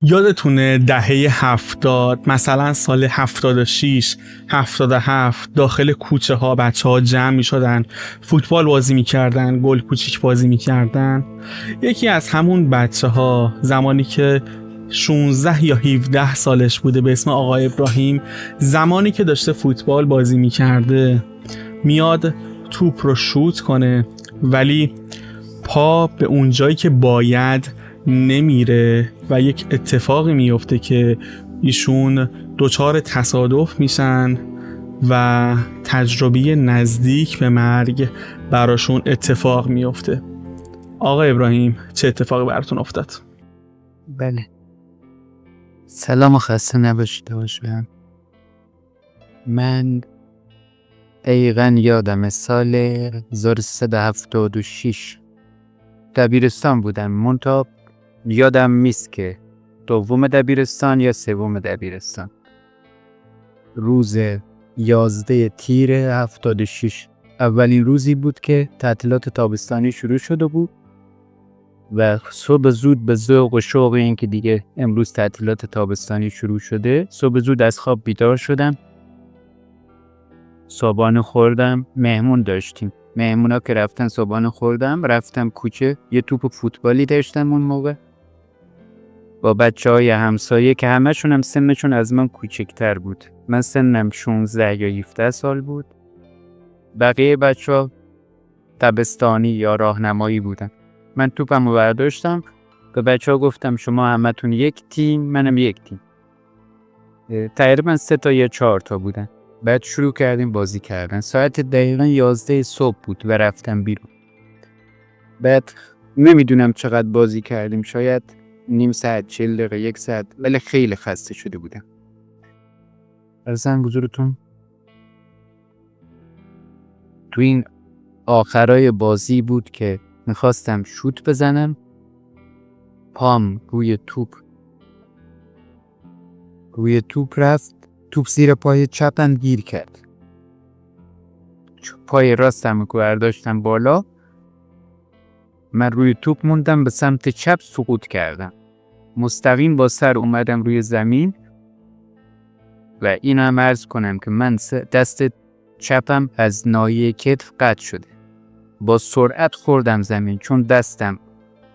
یادتونه دهه 70 مثلا سال 76 77 داخل کوچه ها بچه ها جمع می شدن، فوتبال بازی می کردن، گل کوچیک بازی می کردن. یکی از همون بچه ها زمانی که 16 یا 17 سالش بوده به اسم آقای ابراهیم، زمانی که داشته فوتبال بازی می کرده میاد توپ رو شوت کنه ولی پا به اون جایی که باید نمیره و یک اتفاقی میفته که ایشون دچار تصادف میشن و تجربه نزدیک به مرگ براشون اتفاق میفته. آقای ابراهیم چه اتفاقی براتون افتاد؟ بله، سلام و خسته نباشید. من دقیقا یادم سال 1376 دبیرستان بودم. منتها یادم نیست که دوم دبیرستان یا سوم دبیرستان. روز 11 تیر 76 اولین روزی بود که تعطیلات تابستانی شروع شده بود و صبح زود به ذوق و شوق این که دیگه امروز تعطیلات تابستانی شروع شده، صبح زود از خواب بیدار شدم، صبحانه خوردم. مهمون داشتیم، مهمونا که رفتن صبحانه خوردم، رفتم کوچه. یه توپ فوتبالی داشتم اون موقع با بچه‌های همسایه که همشون هم سنشون از من کوچکتر بود. من سنم 16 یا 17 سال بود. بقیه بچه‌ها دبستانی یا راهنمایی بودن. من توپمو برداشتم، به بچه‌ها گفتم شما همتون یک تیم، منم یک تیم. تقریبا 3 تا یا 4 تا بودن. بعد شروع کردیم بازی کردن. ساعت دقیقا 11 صبح بود و رفتم بیرون. بعد نمیدونم چقدر بازی کردیم، شاید نیم ساعت، 40 دقیقه، 1 ساعت، ولی خیلی خسته شده بودم. عرضم حضورتون تو این آخرای بازی بود که میخواستم شوت بزنم، پام روی توپ رفت، توپ زیر پای چپم گیر کرد. پای راستم رو برداشتم بالا، من روی توپ موندم، به سمت چپ سقوط کردم، مستقیم با سر اومدم روی زمین و اینم عرض کنم که من دست چپم از ناحیه کتف قطع شده. با سرعت خوردم زمین، چون دستم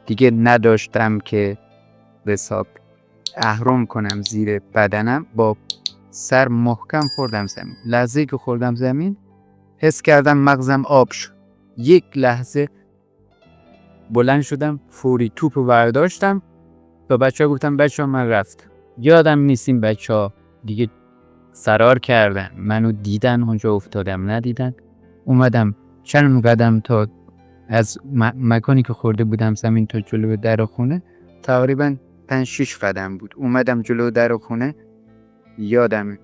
دیگه نداشتم که حساب اهرم کنم زیر بدنم، با سر محکم خوردم زمین. لحظه‌ای که خوردم زمین حس کردم مغزم آب شد. یک لحظه بلند شدم، فوری توپ رو برداشتم، به بچه‌ها گفتم بچه‌ها من رفتم. یادم نیست این بچه‌ها دیگه فرار کردن، منو دیدن اونجا افتادم ندیدن. اومدم چند قدم تا از مکانی که خورده بودم زمین تا جلو در خونه، تقریبا 5-6 قدم بود. اومدم جلو در خونه، یادمه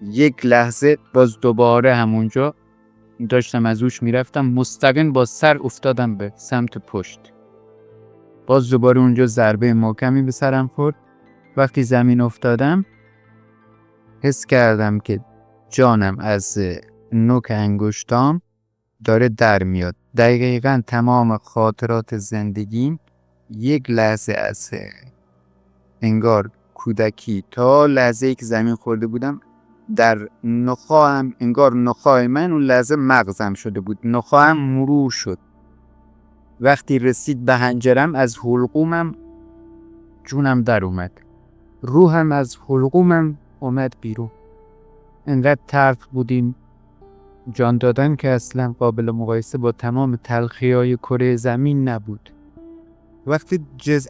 یک لحظه باز دوباره همونجا داشتم از اوش میرفتم، مستقیم با سر افتادم به سمت پشت. باز دوباره اونجا ضربه محکمی به سرم خورد. وقتی زمین افتادم حس کردم که جانم از نوک انگشتام داره در میاد. دقیقاً تمام خاطرات زندگیم یک لحظه از انگار کودکی تا لحظه‌ای که زمین خورده بودم در نخاهم، انگار نخای من اون لحظه مغزم شده بود، نخاهم مرور شد. وقتی رسید به حنجرم از حلقومم جونم در اومد، روحم از حلقومم اومد بیرون. انقدر تلخ بودیم جان دادن که اصلا قابل مقایسه با تمام تلخی‌های کره زمین نبود. وقتی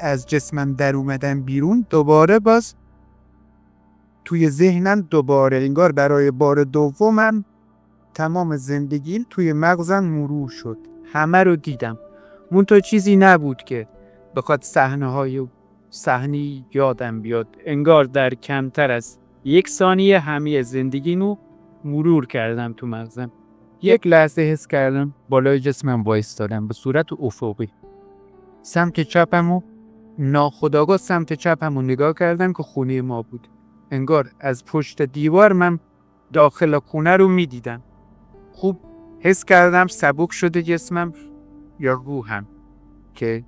از جسمم در اومدم بیرون، دوباره باز توی ذهنم دوباره انگار برای بار دومم تمام زندگیم توی مغزم مرور شد. همه رو دیدم، منتها چیزی نبود که بخواد صحنه‌ای یادم بیاد. انگار در کمتر از 1 ثانیه همه زندگیمو مرور کردم تو مغزم. یک لحظه حس کردم بالای جسمم وایستادم به صورت افقی. سمت چپمو ناخودآگاه سمت چپمو نگاه کردم که خونه ما بود. انگار از پشت دیوار من داخل خونه رو میدیدم. خوب حس کردم سبک شده جسمم یا روحم، که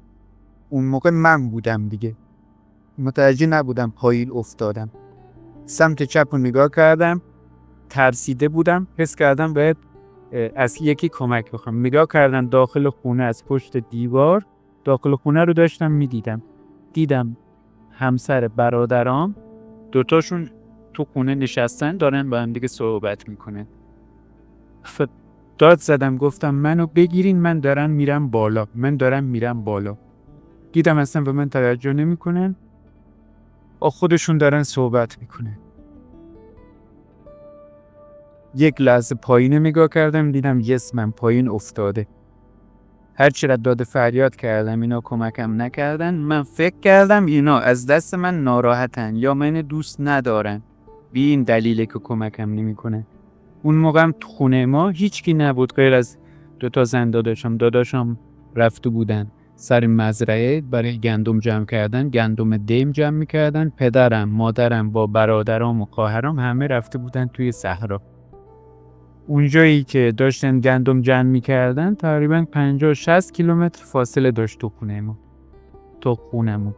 اون موقع من بودم دیگه. متوجه نبودم پایین افتادم. سمت چپ رو نگاه کردم، ترسیده بودم، حس کردم باید از یکی کمک بخوام. نگاه کردم داخل خونه، از پشت دیوار داخل خونه رو داشتم میدیدم. دیدم همسر برادرام دوتاشون تو خونه نشستن دارن با هم دیگه صحبت میکنن. داد زدم گفتم منو بگیرین، من دارم میرم بالا. دیدم اصلا به من توجه نمیکنن، خودشون دارن صحبت میکنن. یک لحظه پایین نگاه کردم، دیدم جسمم پایین افتاده. هر چقدر داد فریاد کردم اینا کمکم نکردن. من فکر کردم اینا از دست من ناراحتن یا من دوست ندارن، بی این دلیله که کمکم نمیکنه. اون موقعم تو خونه ما هیچکی نبود غیر از 2 زن داداشم رفته بودن سر مزرعه برای گندم جمع کردن، گندم دیم جمع میکردن. پدرم، مادرم با برادرام و خواهرام همه رفته بودن توی صحرا. اونجایی که داشتن گندم جمع میکردن تقریبا 50-60 کیلومتر فاصله داشت تو خونمون.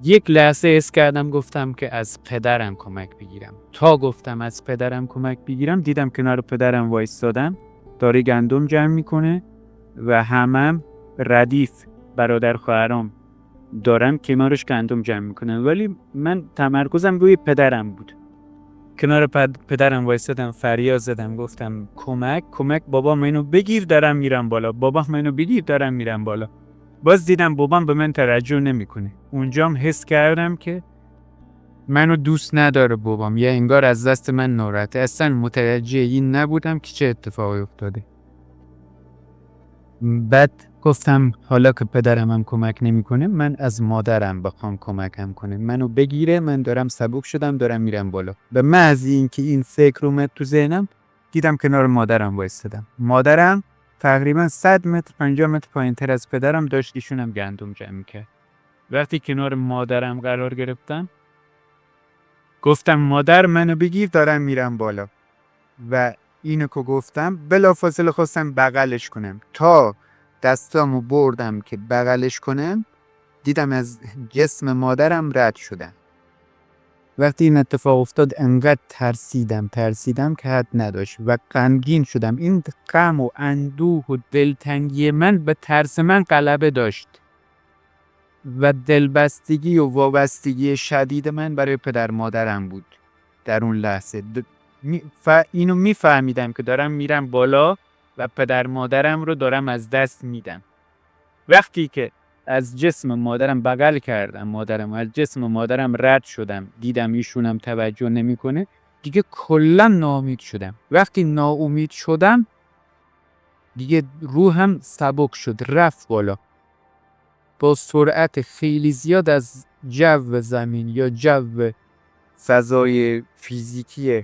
یک لحظه حس کردم گفتم که از پدرم کمک بگیرم. تا گفتم از پدرم کمک بگیرم دیدم کنار پدرم وایستادم داره گندم جمع میکنه و همم ردیف برادر خواهرام دارم کنارش گندم جمع میکنن، ولی من تمرکزم روی پدرم بود. کنار پدرم وایستادم، فریاد زدم گفتم کمک، بابا منو بگیر دارم میرم بالا. باز دیدم بابام به من توجه نمیکنه. اونجام حس کردم که منو دوست نداره بابام، یا انگار از دست من ناراحته. اصلا متوجه این نبودم که چه اتفاقی افتاده. بعد گفتم حالا که پدرم هم کمک نمیکنه من از مادرم بخوام کمکم کنه، منو بگیره. من دارم سبک شدم دارم میرم بالا. به محض اینکه این فکر اومد تو ذهنم دیدم کنار مادرم وایستادم. مادرم تقریبا 100 متر 50 متر پایین‌تر از پدرم داشت ایشونم گندم جمع میکرد. وقتی کنار مادرم قرار گرفتم گفتم مادر منو بگیر دارم میرم بالا. و اینو که گفتم بلافاصله خواستم بغلش کنم. تا دستامو بردم که بغلش کنم دیدم از جسم مادرم رد شدم. وقتی این اتفاق افتاد انقدر ترسیدم که حد نداشت و غمگین شدم. این غم و اندوه و دلتنگی من به ترس من غلبه داشت و دلبستگی و وابستگی شدید من برای پدر مادرم بود. در اون لحظه اینو میفهمیدم که دارم میرم بالا و پدر مادرم رو دارم از دست میدم. وقتی که از جسم مادرم بغل کردم، از جسم مادرم رد شدم، دیدم ایشونم توجه نمیکنه، دیگه کلا ناامید شدم. وقتی ناامید شدم دیگه روحم سبک شد، رفت بالا. با سرعت خیلی زیاد از جو زمین یا جو فضای فیزیکی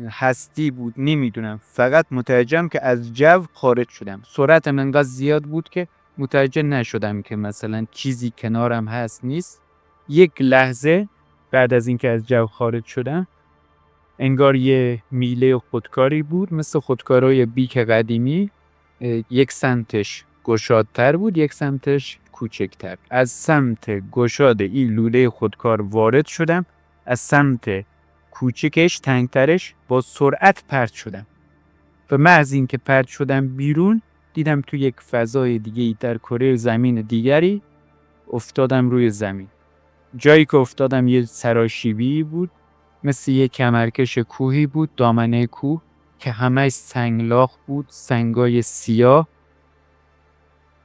هستی بود، نمیدونم، فقط متوجهم که از جو خارج شدم. سرعتم انقدر زیاد بود که متوجه نشدم که مثلا چیزی کنارم هست نیست. یک لحظه بعد از اینکه از جو خارج شدم انگار یه میله خودکاری بود، مثل خودکارای بیک قدیمی. یک سمتش گشادتر بود، یک سمتش کوچکتر. از سمت گشاد این لوله خودکار وارد شدم، از سمت کوچکش تنگترش با سرعت پرت شدم. و من از این که پرت شدم بیرون دیدم تو یک فضای دیگه در کره زمین دیگری افتادم روی زمین. جایی که افتادم یه سراشیبی بود، مثل یه کمرکش کوهی بود، دامنه کوه که همه سنگلاخ بود، سنگای سیاه،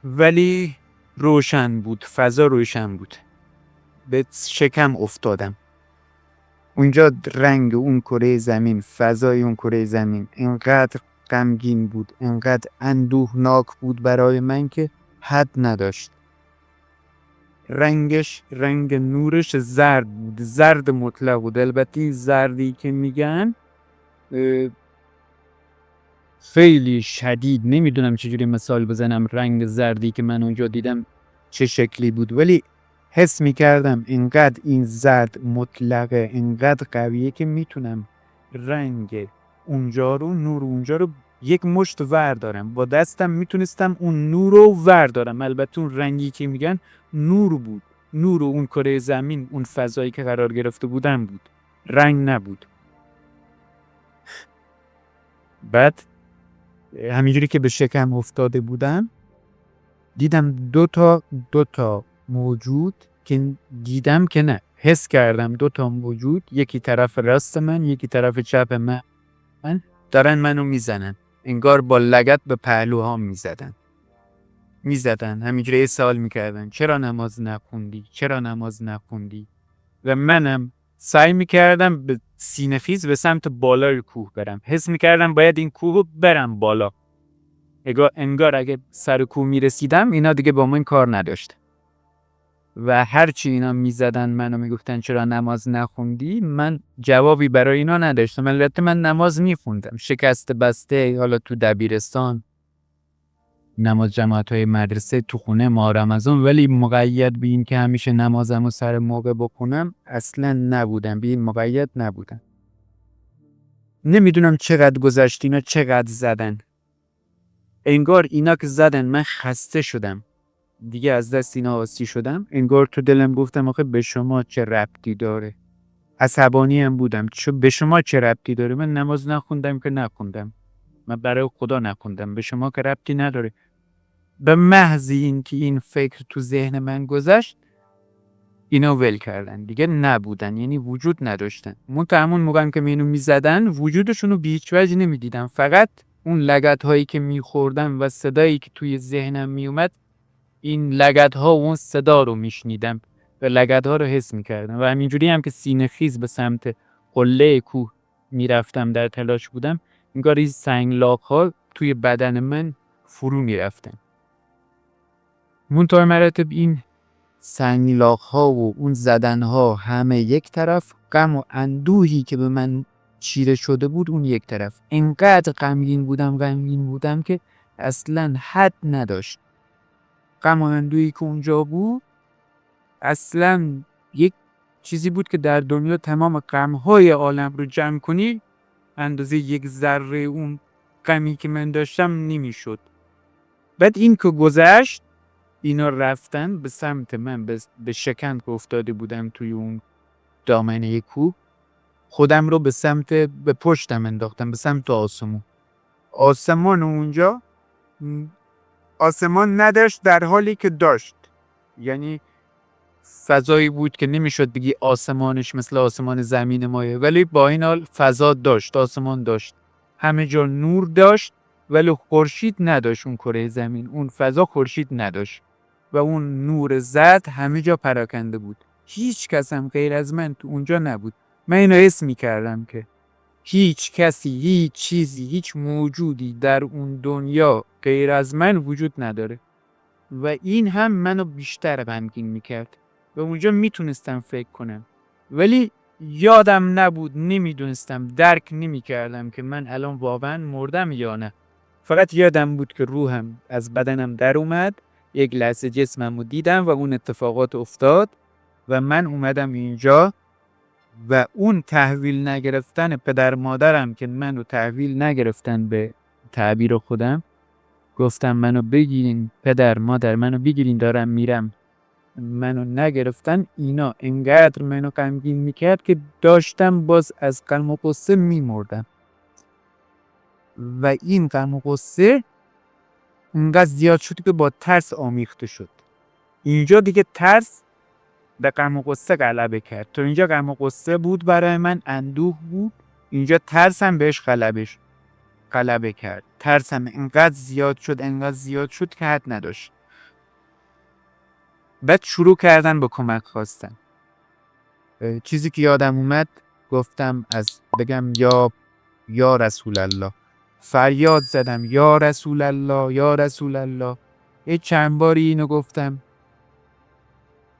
ولی روشن بود، فضا روشن بود. به شکم افتادم. اونجا رنگ اون کره زمین، فضای اون کره زمین اینقدر غمگین بود، اینقدر اندوهناک بود برای من که حد نداشت. رنگ نورش زرد بود، زرد مطلق بود. البته این زردی که میگن خیلی شدید، نمیدونم چجوری مثال بزنم رنگ زردی که من اونجا دیدم چه شکلی بود، ولی حس میکردم اینقدر این زرد مطلقه، اینقدر قویه که میتونم رنگ اونجا رو، نور اونجا رو یک مشت ور دارم. با دستم میتونستم اون نور رو ور دارم. البته اون رنگی که میگن نور بود، نور اون کره زمین، اون فضایی که قرار گرفته بودم بود، رنگ نبود. بعد همینجوری که به شکم افتاده بودم دیدم دو تا موجود که دیدم که نه، حس کردم 2 تا موجود، یکی طرف راست من یکی طرف چپ من دارن منو میزنن، انگار با لگد به پهلوها میزدن همینجوری سوال میکردن چرا نماز نخوندی. و منم سعی میکردم به سینه‌خیز به سمت بالای کوه برم، حس میکردم باید این کوه رو برم بالا، انگار اگه سر کوه میرسیدم اینا دیگه با من کار نداشت. و هرچی اینا میزدن منو میگفتن چرا نماز نخوندی، من جوابی برای اینا نداشتم. البته من نماز میخوندم، شکست بسته، حالا تو دبیرستان، نماز جماعت‌های مدرسه، تو خونه ماه رمضان، ولی مقید به این که همیشه نمازمو سر موقع بخونم اصلا نبودم، به این مقید نبودم. نمیدونم چقدر گذشت، اینا چقدر زدن، انگار اینا که زدن من خسته شدم دیگه، از دست اینا آسی شدم. انگار تو دلم گفتم آخه به شما چه ربطی داره، عصبانی هم بودم، به شما چه ربطی داره، من نماز نخوندم که نخوندم، من برای خدا نخوندم، به شما که ربطی نداره. به محض این که این فکر تو ذهن من گذشت اینا ول کردن، دیگه نبودن، یعنی وجود نداشتن. همون موقع که منو میزدن وجودشونو به هیچ وجه نمیدیدم، فقط اون لگدهایی که میخوردم و صدایی که توی ذهنم میومد، این لگدها و اون صدا رو میشنیدم و لگدها رو حس میکردم. و همینجوری هم که سینه خیز به سمت قله کوه میرفتم در تلاش بودم، انگار این سنگلاخ‌ها توی بدن من فرو میرفتن. منتهای مراتب این سنگلاخ‌ها و اون زدنها همه یک طرف، غم و اندوهی که به من چیره شده بود اون یک طرف. انقدر غمگین بودم که اصلا حد نداشت. غم و اندوهی که اونجا بود اصلا یک چیزی بود که در دنیا تمام غم‌های عالم رو جمع کنی اندازه یک ذره اون غمی که من داشتم نمیشد. بعد این که گذشت، اینا رفتن به سمت من، به شکن که افتاده بودم توی اون دامنه کوه، خودم رو به پشتم انداختم، به سمت آسمون اونجا آسمان نداشت در حالی که داشت، یعنی فضایی بود که نمیشد بگی آسمانش مثل آسمان زمین مایه، ولی با این حال فضا داشت، آسمان داشت، همه جا نور داشت ولی خورشید نداشت. اون کره زمین، اون فضا خورشید نداشت و اون نور زرد همه جا پراکنده بود. هیچ کس هم غیر از من تو اونجا نبود. من اینو حس می‌کردم که هیچ کسی، هیچ چیزی، هیچ موجودی در اون دنیا غیر از من وجود نداره و این هم منو بیشتر غمگین میکرد و اونجا میتونستم فکر کنم، ولی یادم نبود، نمیدونستم، درک نمیکردم که من الان واقعا مردم یا نه. فقط یادم بود که روحم از بدنم در اومد، یک لحظه جسمم رو دیدم و اون اتفاقات افتاد و من اومدم اینجا و اون تحویل نگرفتن پدر مادرم که منو تحویل نگرفتن به تعبیر خودم، گفتم منو بگیرین پدر مادر، منو بگیرین دارم میرم، منو نگرفتن. اینا انقدر منو غمگین میکرد که داشتم باز از غم و غصه میمردم و این غم و غصه انقدر زیاد شد که با ترس آمیخته شد. اینجا دیگه ترس به غم و غصه غلبه کرد. تو اینجا غم و غصه بود برای من، اندوه بود، اینجا ترسم بهش غلبه کرد. ترسم انقدر زیاد شد که حد نداشت. بعد شروع کردن به کمک خواستن. چیزی که یادم اومد گفتم بگم یا رسول الله، فریاد زدم یا رسول الله یا رسول الله. چند باری اینو گفتم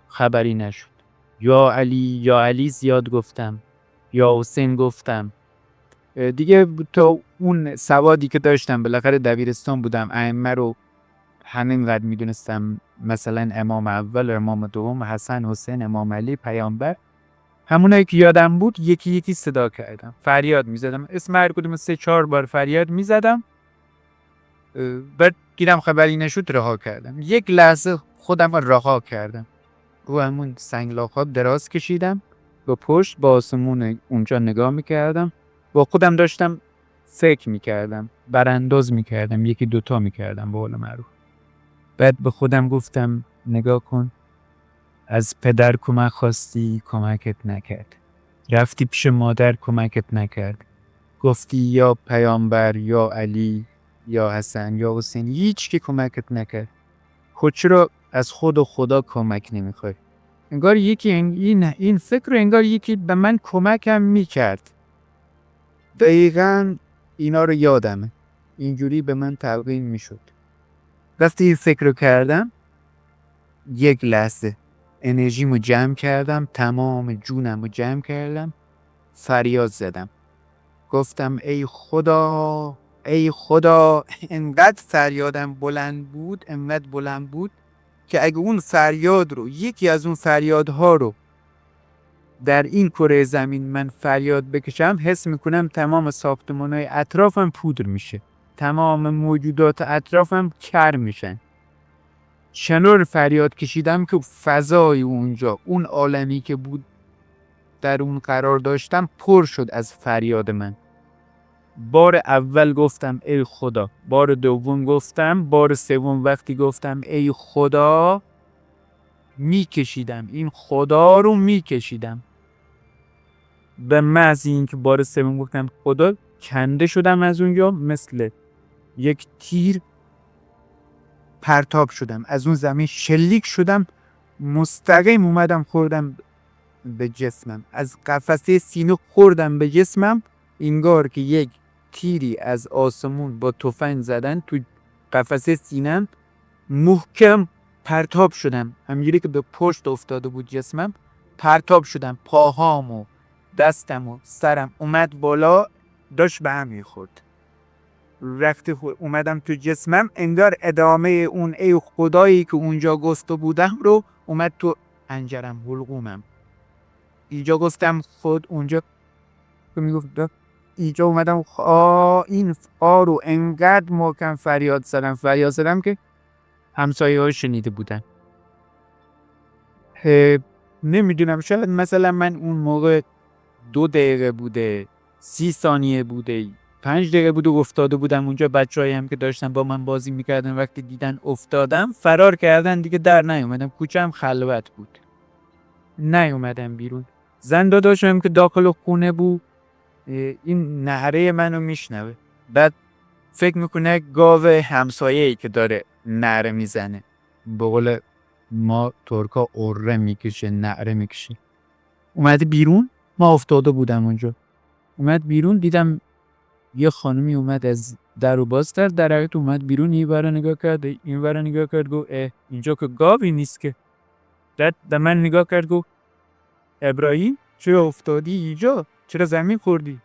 خبری نشد. یا علی زیاد گفتم، یا حسین گفتم. دیگه تا اون سوادی که داشتم، بالاخره دبیرستان بودم، ائمه رو همینقدر میدونستم، مثلا امام اول، امام دوم، حسن، حسین، امام علی، پیامبر، همونایی که یادم بود یکی یکی صدا کردم، فریاد میزدم، اسم هر کدوم 3-4 بار فریاد میزدم. بعد دیدم خبری نشد، رها کردم. یک لحظه خودم رها کردم، رو همون سنگلاخ‌ها دراز کشیدم، با پشت با آسمون اونجا نگاه میکردم، با خودم داشتم فکر میکردم، برانداز میکردم، یکی دوتا میکردم به قول معروف. بعد به خودم گفتم نگاه کن، از پدر کمک خواستی کمکت نکرد، رفتی پیش مادر کمکت نکرد، گفتی یا پیامبر یا علی یا حسن یا حسین، هیچ کی کمکت نکرد. خود چرا از خود و خدا کمک نمیخوای؟ انگار یکی این فکر رو انگار یکی به من کمکم میکرد. دقیقاً اینا رو یادمه. اینجوری به من تلقین میشد. وقتی این فکر رو کردم، یک لحظه انرژیمو جمع کردم، تمام جونمو جمع کردم، فریاد زدم. گفتم ای خدا، ای خدا. انقدر فریادم انقدر بلند بود که اگه اون فریاد رو، یکی از اون فریادها رو در این کره زمین من فریاد بکشم، حس میکنم تمام ساختمان‌های اطرافم پودر میشه، تمام موجودات اطرافم کر میشن. چنور فریاد کشیدم که فضای اونجا، اون عالمی که بود در اون قرار داشتم، پر شد از فریاد من. بار اول گفتم ای خدا، بار دوم گفتم، بار سوم وقتی گفتم ای خدا، میکشیدم، این خدا رو میکشیدم. به محض اینکه بار سوم گفتم خدا، کنده شدم از اونجا، مثل یک تیر پرتاب شدم از اون زمین، شلیک شدم، مستقیم اومدم خوردم به جسمم، از قفسه سینه خوردم به جسمم، انگار که یک تیری از آسمون با تفنگ زدن تو قفسه سینم. محکم پرتاب شدم، همینجوری که به پشت افتاده بود جسمم، پرتاب شدم. پاهام و دستم و سرم اومد بالا، داشت به هم میخورد. وقتی اومدم تو جسمم، انگار ادامه اون ای خدایی که اونجا گفته بودم رو اومد تو انجرم، حلقومم. اینجا گفتم خود، اونجا که میگفت اینجا اومدم این رو انقدر محکم فریاد زدم که همسایه ها شنیده بودن. نمیدونم، شاید مثلا من اون موقع 2 دقیقه بوده، 30 ثانیه بوده، 5 دقیقه بوده افتاده بودم اونجا. بچه‌ای هم که داشتن با من بازی میکردن وقتی دیدن افتادم فرار کردن دیگه، در نیومدم. کوچه‌م خلوت بود، نیومدم بیرون. زن داداشم که داخل خونه بود، این نعره منو میشنوه، بعد فکر میکنه گاو همسایه‌ای که داره نعره میزنه. به قول ما ترکا اره میکشه، نعره میکشه. اومده بیرون، ما افتاده بودم اونجا. اومد بیرون، دیدم یه خانمی اومد از در و باز کرد، در حقیقت اومد بیرون، این ور نگاه کرد این ور نگاه کرد، گفت اینجا که گاوی نیست که. بعد به من نگاه کرد، گفت ابراهیم چرا افتادی اینجا، چرا زمین خوردی؟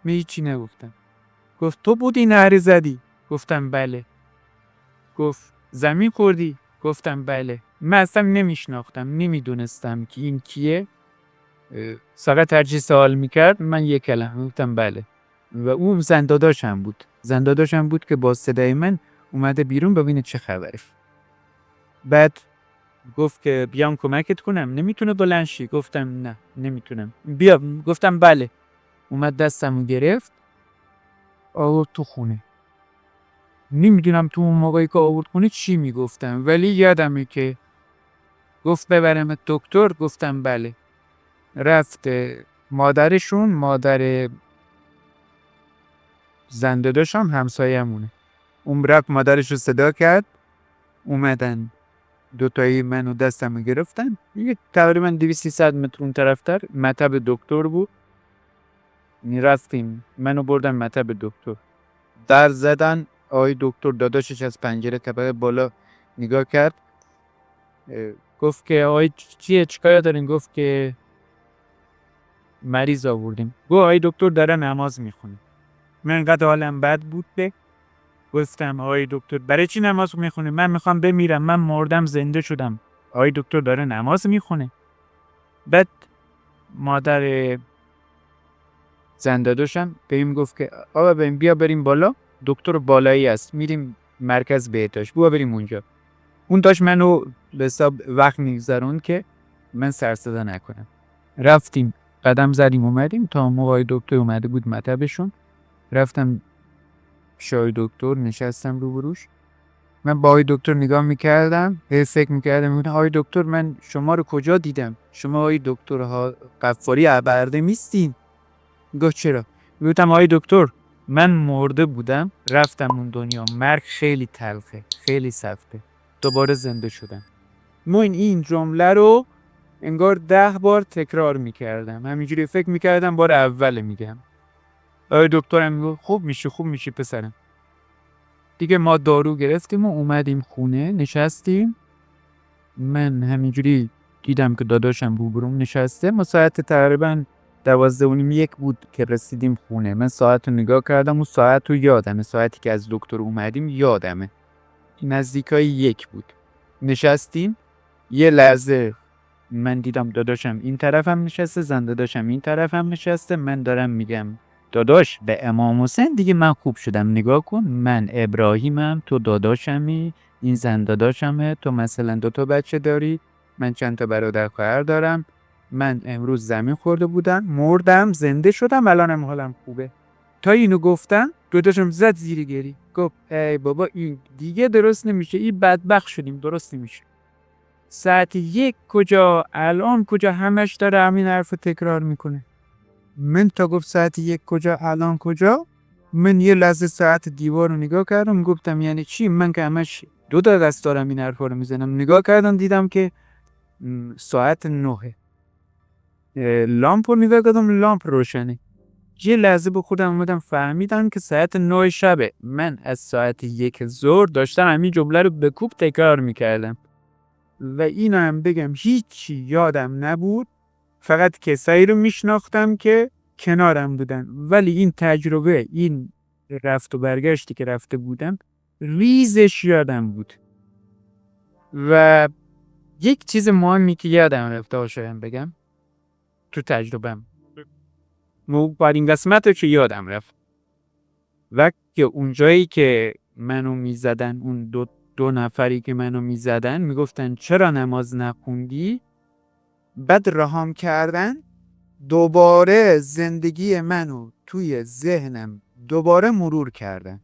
من هیچی نگفتم. گفت تو بودی نعره زدی؟ گفتم بله. گفت زمین خوردی؟ گفتم بله. من اصلا نمیشناختم، نمیدونستم که این کیه. فقط هرچی سوال میکرد من یک کلمه گفتم بله. و اون زنداداشم بود که با صدای من اومده بیرون ببینه چه خبره. بعد گفت که بیام کمکت کنم، نمیتونه بلند شی؟ گفتم نه نمیتونم. بیا. گفتم بله. اومد دستمو گرفت آورد تو خونه. نمیدونم تو اون موقعی که آورد خونه چی میگفتم، ولی یادمه که گفت ببرم دکتر. گفتم بله. رفت مادرشون، مادر زنده داشتم، همسایه‌مونه، اون رفت مادرش رو صدا کرد، اومدن دوتایی منو دستمو گرفتن، یه تقریبا 200-300 متر اون طرفتر مطب دکتر بود. رفتیم، منو بردن مطب دکتر، در زدن. آقای دکتر داداشش از پنجره طبقه بالا نگاه کرد، گفت که آقای چیه، چیکار دارین؟ گفت که مریض آوردیم. گفت آقای دکتر داره نماز میخونه. من انقدر حالم بد بود به گفتم آقای دکتر برای چی نماز میخونه؟ من میخوام بمیرم، من مردم زنده شدم، آقای دکتر داره نماز میخونه. بعد مادر زنداداشم بهم گفت که آقا بیا بریم بالا، دکتر بالایی است، میریم مرکز بهداشت، بیا بریم اونجا. اون داشت منو به حساب وقت میگذرون که من سر صدا نکنم. رفتیم قدم زدیم اومدیم تا موقع دکتر اومده بود مطبشون. رفتم شای دکتر نشستم روبروش. من با آقای دکتر نگاه میکردم، فکر میکردم آقای دکتر من شما رو کجا دیدم؟ شما آقای دکتر غفاری عبرده میستین؟ گفت چرا؟ گفتم آقای دکتر من مرده بودم رفتم اون دنیا، مرگ خیلی تلخه، خیلی سخته، دوباره زنده شدم. من این جمله رو انگار 10 بار تکرار میکردم، همینجوری فکر میکردم بار اول میگم. آقای دکترم میگفت خوب میشه پسرم. دیگه ما دارو گرفتیم و اومدیم خونه نشستیم. من همینجوری دیدم که داداشم روبروم نشسته. ما ساعت تقریبا 12:30 بود که رسیدیم خونه. من ساعت رو نگاه کردم و ساعت رو یادمه، ساعتی که از دکتر اومدیم یادمه، نزدیکای 1 بود. نشستیم یه لحظه من دیدم داداشم این طرفم نشسته، زن داداشم این طرفم نشسته. من دارم میگم داداش به امام حسین دیگه من خوب شدم، نگاه کن من ابراهیمم، تو داداشمی، این زن داداشمه، تو مثلا 2 بچه داری، من چند تا برادر خواهر دارم، من امروز زمین خورده بودم مردم زنده شدم الانم حالم خوبه. تا اینو گفتم داداشم زد زیر گری، گفت ای بابا این دیگه درست نمیشه، این بدبخت شدیم درست نمیشه. ساعت 1 کجا الان کجا، همش داره همین حرف تکرار میکنه. من تا گفت ساعت 1 کجا الان کجا، من یه لحظه ساعت دیوار رو نگاه کردم، گفتم یعنی چی؟ من که همش 2 دست دارم این حرفا رو میزنم. نگاه کردم دیدم که ساعت 9. لامپ رو نگاه کردم لامپ روشنه. یه لحظه به خودم اومدم فهمیدم که ساعت 9 شبه. من از ساعت 1 ظهر داشتم همین جمله رو به کوب تکرار میکردم و اینو هم بگم هیچی یادم نبود، فقط کسایی رو میشناختم که کنارم بودن، ولی این تجربه، این رفت و برگشتی که رفته بودم ریزش یادم بود. و یک چیز مهمی که یادم رفته شاید بگم تو تجربهم، این قسمت رو که یادم رفت وقتی اونجایی که منو میزدن، اون دو نفری که منو میزدن میگفتن چرا نماز نخوندی، بعد رهام کردن، دوباره زندگی منو توی ذهنم دوباره مرور کردن.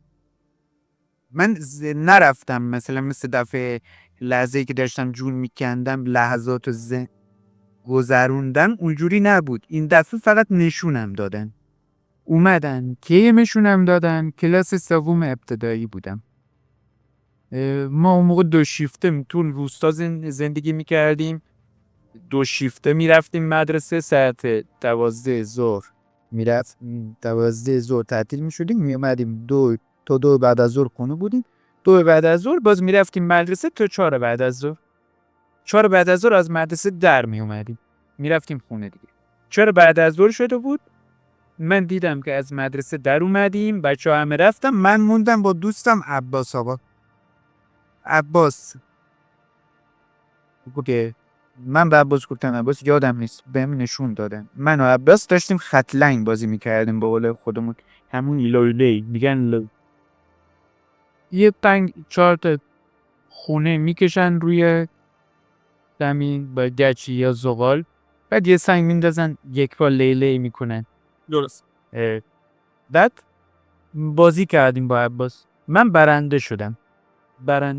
من نرفتم مثل دفعه لحظه‌ای که داشتم جون میکندم لحظات گذروندن، اونجوری نبود. این دفعه فقط نشونم دادن. اومدن که نشونم دادن. کلاس 3 ابتدایی بودم. ما اون موقع 2 شیفته تو روستا زندگی میکردیم. 2 شیفته میرفتیم مدرسه. ساعت 12 ظهر میرفت، 12 ظهر تعطیل میشدیم، میومدیم 2 تا 2 بعد از ظهر خونه بودیم. 2 بعد از ظهر باز میرفتیم مدرسه تا 4 بعد از ظهر. 4 بعد از ظهر از مدرسه در میومدیم میرفتیم خونه دیگه. 4 بعد از ظهر شده بود، من دیدم که از مدرسه در اومدیم، بچه‌ها همه رفتم، من موندم با دوستم عباس. آقا عباس که من به عباس گفتم، عباس یادم نیست، بهم نشون دادن. من و عباس داشتیم خط لاین بازی میکردیم با قول خودمون، همون لولی میگن لو. یه 4 تا خونه میکشن روی زمین با گچی یا زغال، بعد یه سنگ میندازن، یک بار لیلی میکنن. درست. بعد بازی کردیم با عباس. من برنده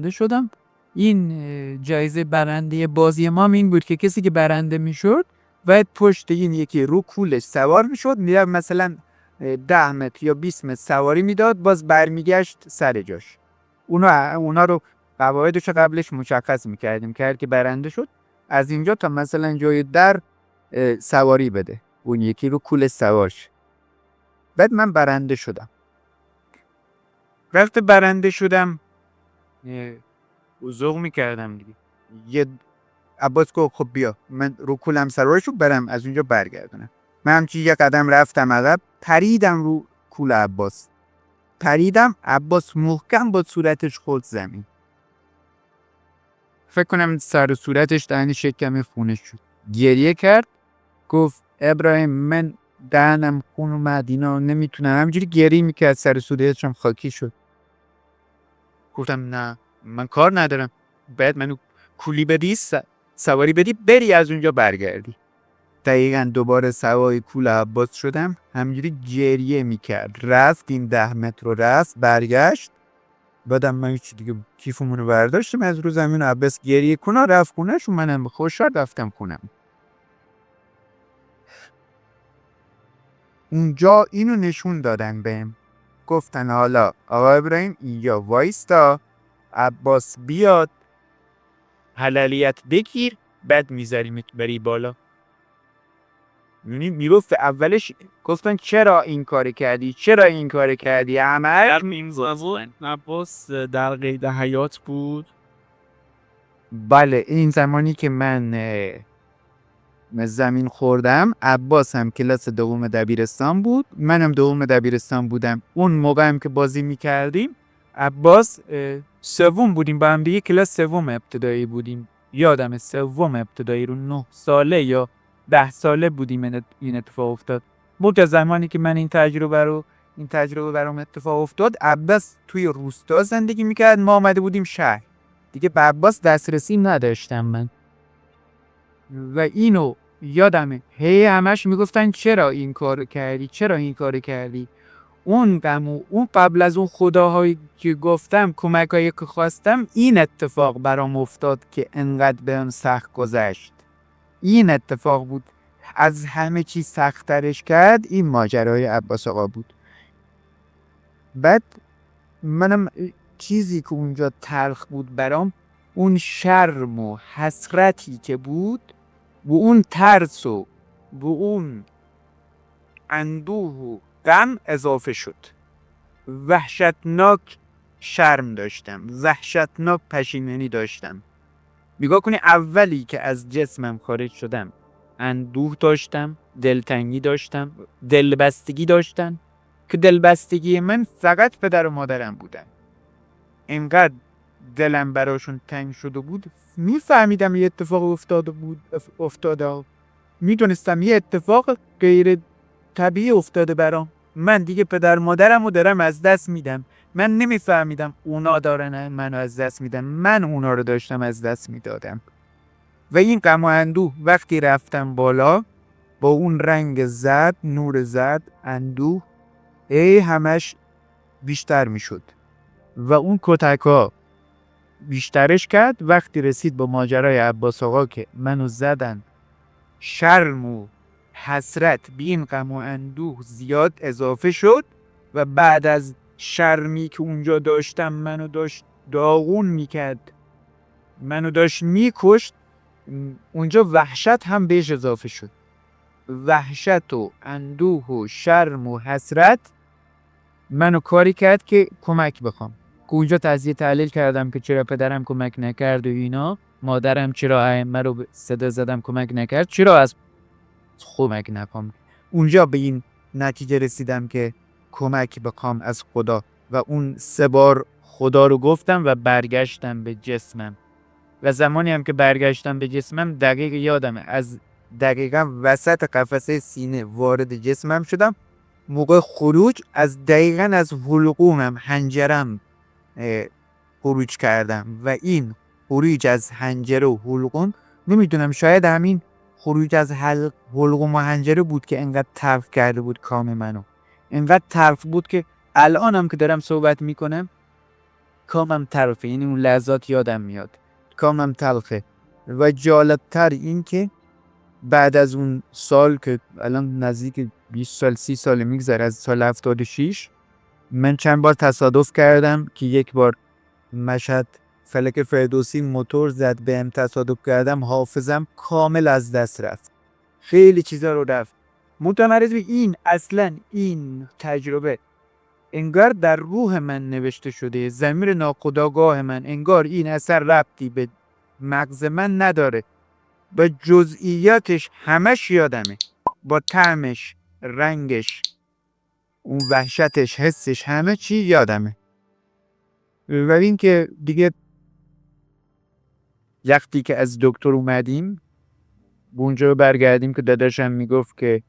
شدم. این جایزه برنده بازی ما این بود که کسی که برنده میشد باید پشت این یکی رو کولش سوار میشد، میرفت مثلا 10 متر یا 20 متر سواری میداد، باز برمیگشت سر جاش. اونا رو قواعدش قبلش مشخص میکردیم که هر کی برنده شد از اینجا تا مثلا جای در سواری بده، اون یکی رو کولش سوارش. بعد من برنده شدم. وقتی برنده شدم زوغ میکردم دیگه. یه عباس گفت خب بیا من رو کولم سوارشو برم از اونجا برگردونم. من همچی یه قدم رفتم عقب، پریدم رو کول عباس. عباس محکم با صورتش خورد زمین. فکر کنم سر و صورتش دهن شکم خونش شد. گریه کرد، گفت ابراهیم من دهنم خون اومد، اینا نمیتونم. همینجوری گریه میکرد، سر و صورتشم خاکی شد. گفتم نه من کار ندارم، باید منو کولی بدی سواری بدی بری از اونجا برگردی. دقیقا دوباره سواری کول عباس شدم، همینجوری گریه میکرد. رفت این 10 متر رو رفت برگشت. بعدم من هیچ دیگه کیفمون رو برداشتم از رو زمین. عباس گریه کنه رفت خونه‌ش و منم خوشحال رفتم خونم. اونجا اینو نشون دادن بهم، گفتن حالا آقا ابراهیم اینجا وایستا، عباس بیاد حلالیت بگیر، بعد میذاریمت بری بالا. یعنی میگفت اولش گفتن چرا این کار کردی، چرا این کار کردی، در این زمان عباس در قید حیات بود. بله این زمانی که من زمین خوردم، عباس هم کلاس دوم دبیرستان بود، منم دوم دبیرستان بودم. اون موقع هم که بازی میکردیم عباس سوم بودیم با هم دیگه، کلاس سوم ابتدایی بودیم. یادم سوم ابتدایی رو 9 ساله یا 10 ساله بودیم این اتفاق افتاد. بود زمانی که من این تجربه برام اتفاق افتاد. عباس توی روستا زندگی میکرد، ما آمده بودیم شهر. دیگه به عباس دسترسی نداشتم من و اینو یادمه هی همش میگفتن چرا این کار کردی، چرا این کار کردی. اون قبل از اون خداهایی که گفتم، کمکایی که خواستم، این اتفاق برام افتاد که انقدر بهم سخت گذشت. این اتفاق بود از همه چیز سخت‌ترش کرد، این ماجرای عباس آقا بود. بعد منم چیزی که اونجا تلخ بود برام، اون شرم و حسرتی که بود، و اون ترس و اون اندوه و غم اضافه شد. وحشتناک شرم داشتم، وحشتناک پشیمانی داشتم. نگاه کنی اولی که از جسمم خارج شدم اندوه داشتم، دلتنگی داشتم، دلبستگی داشتم که دلبستگی من فقط پدر و مادرم بودن. اینقدر دلم براشون تنگ شده بود، میفهمیدم یه اتفاق افتاده میدونستم یه اتفاق غیر طبیعی افتاده برام. من دیگه پدر مادرم رو دارم از دست میدم. من نمیفهمیدم اونا دارن منو از دست میدن، من اونا رو داشتم از دست میدادم. و این غم و اندوه وقتی رفتم بالا با اون رنگ زرد، نور زرد، اندوه همش بیشتر میشد و اون کتکا بیشترش کرد. وقتی رسید با ماجرای عباس آقا که منو زدن، شرم و حسرت به این غم و اندوه زیاد اضافه شد و بعد از شرمی که اونجا داشتم منو داشت داغون میکرد، منو داشت میکشت، اونجا وحشت هم بهش اضافه شد. وحشت و اندوه و شرم و حسرت منو کاری کرد که کمک بخوام. اونجا تجزیه تحلیل کردم که چرا پدرم کمک نکرد و اینا، مادرم چرا ائمه رو صدا زدم کمک نکرد، چرا از کمک نکنم. اونجا به این نتیجه رسیدم که کمک بخوام از خدا و اون 3 بار خدا رو گفتم و برگشتم به جسمم. و زمانی هم که برگشتم به جسمم دقیق یادمه، از دقیقا وسط قفسه سینه وارد جسمم شدم. موقع خروج از دقیقا از حلقومم، حنجرم خروج کردم و این خروج از حنجره و حلقوم، نمیدونم شاید همین خروج از حلقوم و حنجره بود که انقدر تلخ کرده بود کام منو. انقدر تلخ بود که الانم که دارم صحبت میکنم کامم تلخه. یعنی اون لحظات یادم میاد کامم تلخه. و جالبتر این که بعد از اون سال که الان نزدیک 20 سال 30 سال میگذره، از سال 76، من چند بار تصادف کردم که یک بار مشهد فلک فردوسی موتور زد بهم، تصادف کردم، حافظم کامل از دست رفت، خیلی چیزا رو رفت. متمرز به این، اصلا این تجربه انگار در روح من نوشته شده، ضمیر ناخودآگاه من، انگار این اثر ربطی به مغز من نداره، با جزئیاتش همش یادمه، با طعمش، رنگش، اون وحشتش، حسش، همه چی یادمه. و این که دیگه وقتی که از دکتر اومدیم اونجا برگردیم که داداشم میگفت که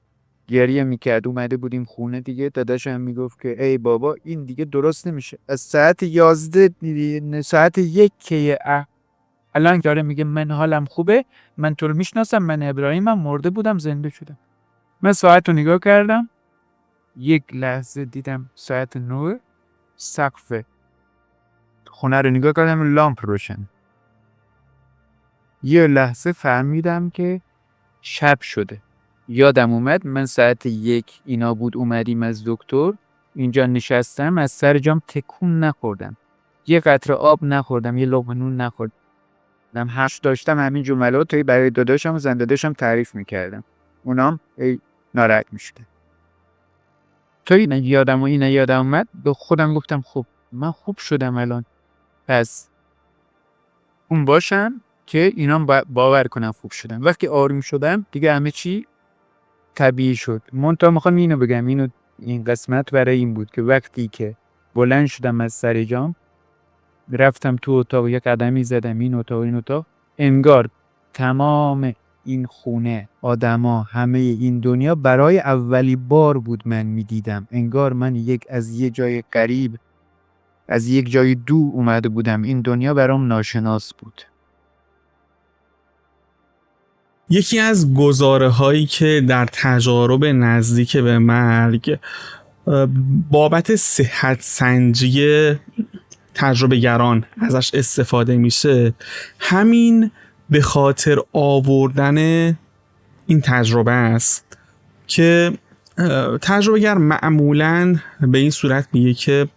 گریه میکرد، اومده بودیم خونه دیگه، داداشم میگفت که ای بابا این دیگه درست نمیشه. از ساعت 11 ساعت 1 الان داره میگه من حالم خوبه، من تو رو میشناسم، من ابراهیمم، مرده بودم زنده شدم. من ساعت رو نگاه کردم، یک لحظه دیدم ساعت 9، سقف خونه رو نگاه کردم لامپ روشن. یه لحظه فهمیدم که شب شده. یادم اومد من ساعت 1 اینا بود اومدیم از دکتر، اینجا نشستم، از سر جام تکون نخوردم، یه قطره آب نخوردم، یه لقمه نون نخوردم. هش داشتم همین جملات برای داداشم و زن داداشم تعریف میکردم، اونام ناراحت میشده. تا اینا یادم اومد، به خودم گفتم خب من خوب شدم الان، پس اون باشم که اینا باور کنم خوب شدم. وقتی آروم شدم دیگه همه چی طبیعی شد. منتها میخوام اینو بگم، این قسمت برای این بود که وقتی که بلند شدم از سر جام، رفتم تو اتاق، یک قدمی زدم این اتاق، انگار تمام این خونه، آدما، همه این دنیا برای اولی بار بود من میدیدم. انگار من از یه جای غریب، از یک جای دور اومده بودم، این دنیا برام ناشناس بود. یکی از گزاره هایی که در تجارب نزدیک به مرگ بابت صحت سنجی تجربه گران ازش استفاده میشه، همین به خاطر آوردن این تجربه است که تجربه گر معمولاً به این صورت میگه که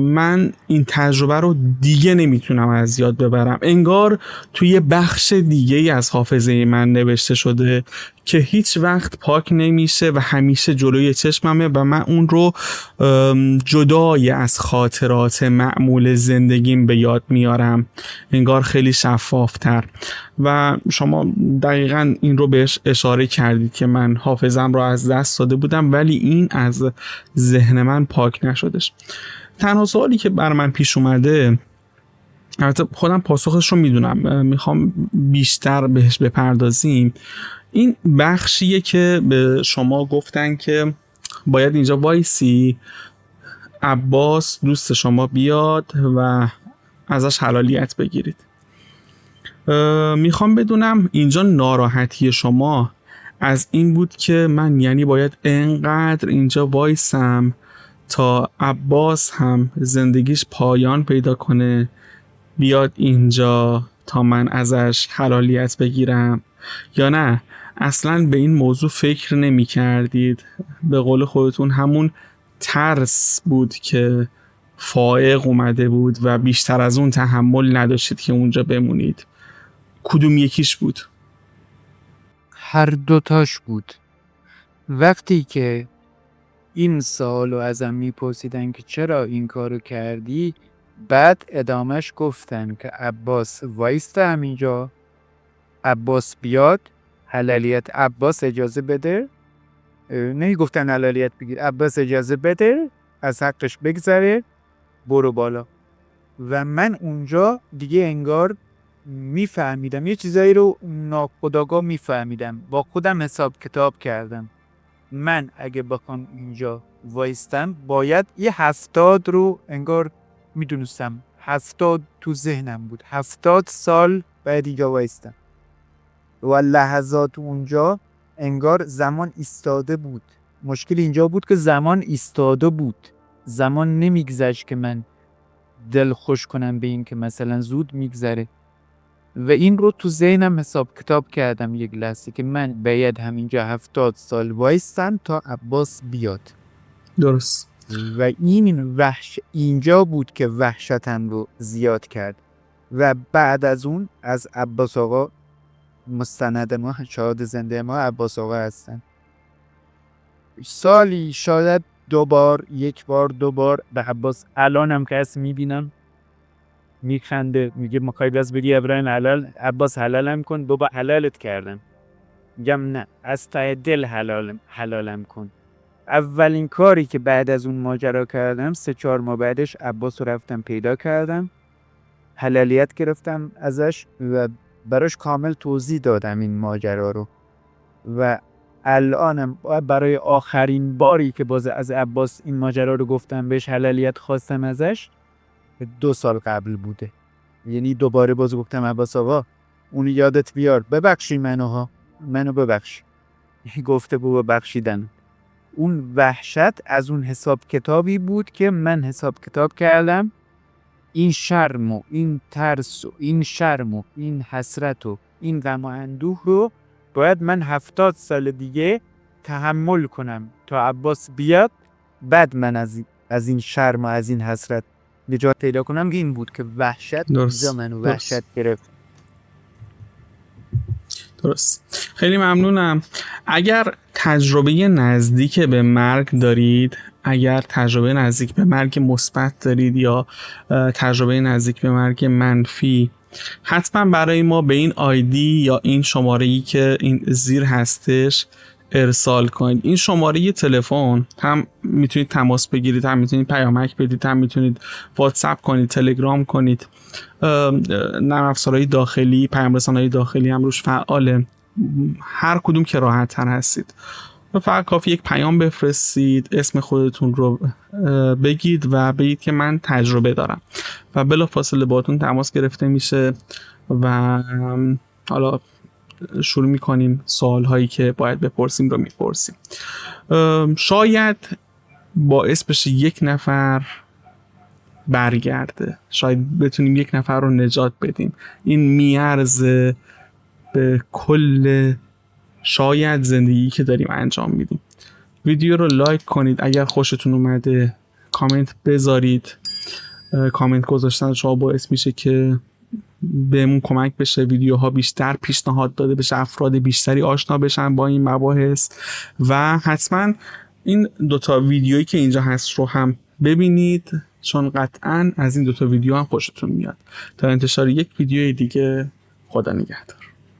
من این تجربه رو دیگه نمیتونم از یاد ببرم. انگار توی یه بخش دیگه از حافظه من نوشته شده که هیچ وقت پاک نمیشه و همیشه جلوی چشممه و من اون رو جدای از خاطرات معمول زندگیم به یاد میارم، انگار خیلی شفافتر. و شما دقیقاً این رو بهش اشاره کردید که من حافظم رو از دست داده بودم ولی این از ذهن من پاک نشدش. تنها سوالی که بر من پیش اومده، البته خودم پاسخش رو میدونم، میخوام بیشتر بهش بپردازیم، این بخشیه که به شما گفتن که باید اینجا وایسی عباس دوست شما بیاد و ازش حلالیت بگیرید. میخوام بدونم اینجا ناراحتی شما از این بود که من یعنی باید انقدر اینجا وایسم تا عباس هم زندگیش پایان پیدا کنه بیاد اینجا تا من ازش حلالیت بگیرم، یا نه اصلا به این موضوع فکر نمی کردید؟ به قول خودتون همون ترس بود که فائق اومده بود و بیشتر از اون تحمل نداشتید که اونجا بمونید. کدوم یکیش بود؟ هر دوتاش بود. وقتی که این سوالو ازم میپرسیدن که چرا این کارو کردی، بعد ادامش گفتن که عباس وایسته همینجا، عباس بیاد حلالیت، عباس اجازه بده، گفتن حلالیت بگیر، عباس اجازه بده از حقش بگذره، برو بالا. و من اونجا دیگه انگار میفهمیدم یه چیزایی رو ناخودآگاه میفهمیدم، با خودم حساب کتاب کردم. من اگه بخوام اینجا وایستم باید یه 70 رو انگار میدونستم، 70 تو ذهنم بود، 70 سال باید اینجا وایستم و لحظات اونجا انگار زمان ایستاده بود. مشکل اینجا بود که زمان ایستاده بود، زمان نمیگذشت که من دل خوش کنم به این که مثلا زود میگذره. و این رو تو ذهنم حساب کتاب کردم یک لحظه که من باید همینجا 70 سال وایستم تا عباس بیاد. درست. و این اینجا بود که وحشتم رو زیاد کرد. و بعد از اون از عباس آقا، مستند ما، شاهد زنده ما عباس آقا هستن، سالی شاید یک بار دو بار به عباس، الانم که هست میبینم میخنده، میگه مخوای باز بگی ابراهیم حلال، عباس حلالم کن. بابا حلالت کردم. میگم نه، از ته دل حلالم کن. اولین کاری که بعد از اون ماجرا کردم 3-4 ماه بعدش عباس رو رفتم پیدا کردم، حلالیت گرفتم ازش و براش کامل توضیح دادم این ماجرا رو. و الانم برای آخرین باری که باز از عباس این ماجرا رو گفتم، بهش حلالیت خواستم ازش، 2 سال قبل بوده. یعنی دوباره باز گفتم عباس آقا اون یادت بیار، ببخشی منو ببخش. گفته بابا بخشیدن. اون وحشت از اون حساب کتابی بود که من حساب کتاب کردم، این شرم و این ترس و این شرم و این حسرت و این غم و اندوه رو باید من 70 سال دیگه تحمل کنم تا عباس بیاد، بعد من از این شرم و از این حسرت نجات پیدا کنم. که این بود که وحشت اینجا منو وحشت گرفت. درست. خیلی ممنونم. اگر تجربه نزدیک به مرگ دارید، اگر تجربه نزدیک به مرگ مثبت دارید یا تجربه نزدیک به مرگ منفی، حتما برای ما به این آیدی یا این شماره‌ای که این زیر هستش ارسال کنید. این شماره تلفن هم میتونید تماس بگیرید، هم میتونید پیامک بدید، هم میتونید واتساپ کنید، تلگرام کنید. نرم افزارهای داخلی، پیام رسانهای داخلی هم روش فعاله. هر کدوم که راحت تر هستید. فقط کافی یک پیام بفرستید، اسم خودتون رو بگید و بگید که من تجربه دارم و بلافاصله باهاتون تماس گرفته میشه و حالا شروع میکنیم سوال هایی که باید بپرسیم رو میپرسیم. شاید باعث بشه یک نفر برگرده، شاید بتونیم یک نفر رو نجات بدیم. این میارزه به کل شاید زندگی که داریم انجام میدیم. ویدیو رو لایک کنید، اگر خوشتون اومده کامنت بذارید. کامنت گذاشتن شما باعث میشه که بهمون کمک بشه ویدیوها بیشتر پیشنهاد داده بشه، افراد بیشتری آشنا بشن با این مباحث. و حتما این دوتا ویدیویی که اینجا هست رو هم ببینید، چون قطعا از این دوتا ویدیو هم خوشتون میاد. تا انتشار یک ویدیوی دیگه، خدا نگهدار.